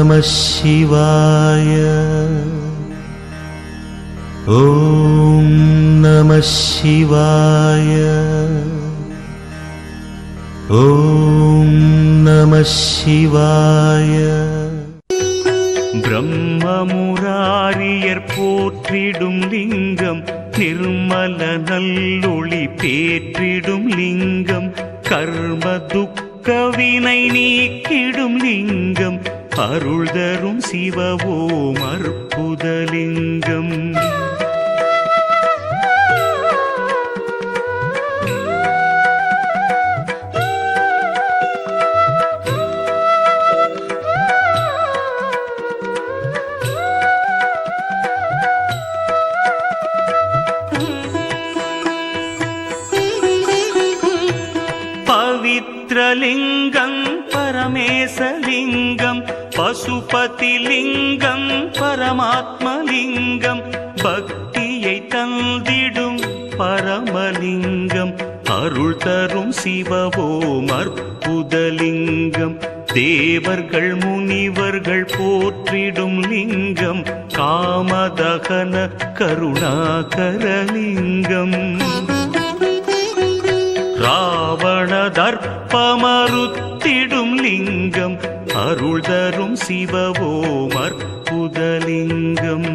நமः சிவாய. ஓம் நமः சிவாய. ஓம் நமः சிவாய. பிரம்மமுராரியர் போற்றிடும் லிங்கம், நிர்மல நல்லொளி பேற்றிடும் லிங்கம், கர்ம துக்க வினை நீக்கிடும் லிங்கம், அருள் தரும் சிவவோம் அற்புதலிங்கம். பவித்ரலிங்கம் பரமேசலிங்கம், பசுபதிலிங்கம் பரமாத்மலிங்கம், பக்தியை தந்திடும் பரமலிங்கம், அருள் தரும் சிவவோம் அற்புதலிங்கம், தேவர்கள் முனிவர்கள் போற்றிடும் லிங்கம், காமதகன கருணாகரலிங்கம், ராவண தர்ப்பமறுத்திடும் லிங்கம், அருள் தரும் சிவவோம் அற்புதலிங்கம்.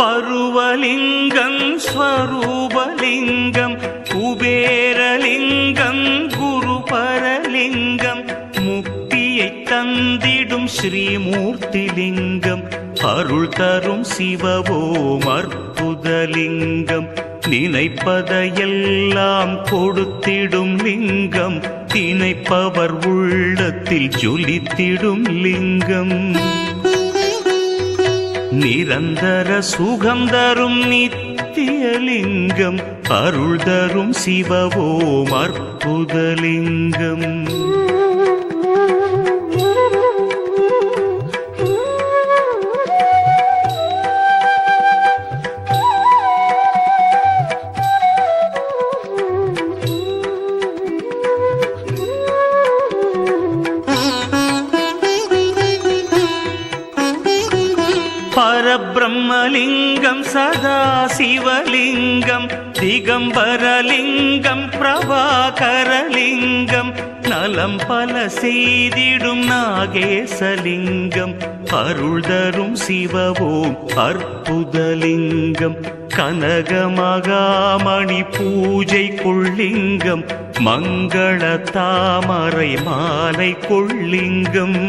பருவலிங்கம் ஸ்வரூபலிங்கம், குபேரலிங்கம் குருபரலிங்கம், முக்தியை தந்திடும் ஸ்ரீமூர்த்திலிங்கம், அருள் தரும் சிவவோம் அற்புதலிங்கம், நினைப்பதையெல்லாம் கொடுத்திடும் லிங்கம், தினைப்பவர் உள்ளத்தில் ஜொலித்திடும் லிங்கம், நிரந்தர சுகம் தரும் நித்தியலிங்கம், அருள் தரும் சிவவோம் அற்புதலிங்கம். பரபிரம்மலிங்கம் சதாசிவலிங்கம், திகம்பரலிங்கம் பிரபாகரலிங்கம், நலம் பல செய்திடும் நாகேசலிங்கம், அருள் தரும் சிவவோம் அற்புதலிங்கம், கனகமகாமணி பூஜை கொள்ளிங்கம், மங்கள தாமரை மாலை கொள்ளிங்கம்,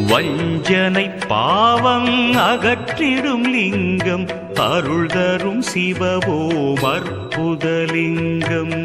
வஞ்சனை பாவம் அகற்றிடும் லிங்கம், அருள் தரும் சிவவோம் அற்புதலிங்கம்.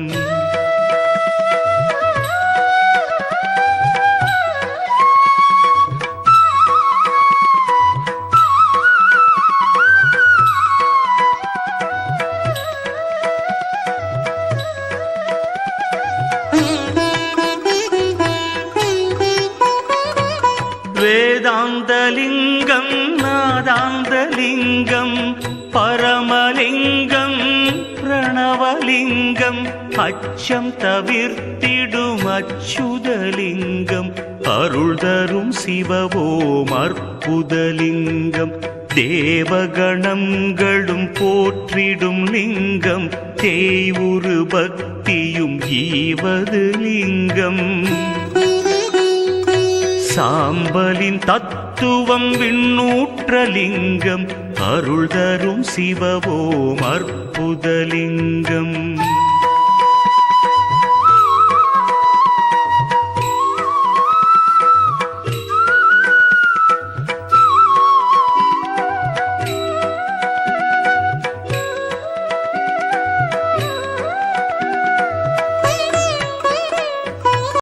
வேதாந்தலிங்கம் நாதாந்தலிங்கம், பரமலிங்கம் பிரணவலிங்கம், அச்சம் தவிர்த்திடும் அச்சுதலிங்கம், அருள் தரும் சிவவோம் அற்புதலிங்கம், தேவகணங்களும் போற்றிடும் லிங்கம், தேய்வுரு பக்தியும் ஈவது லிங்கம், சாம்பலின் தத்துவம் விண்ணூற்றலிங்கம், அருள் தரும் சிவவோம் அற்புதலிங்கம்.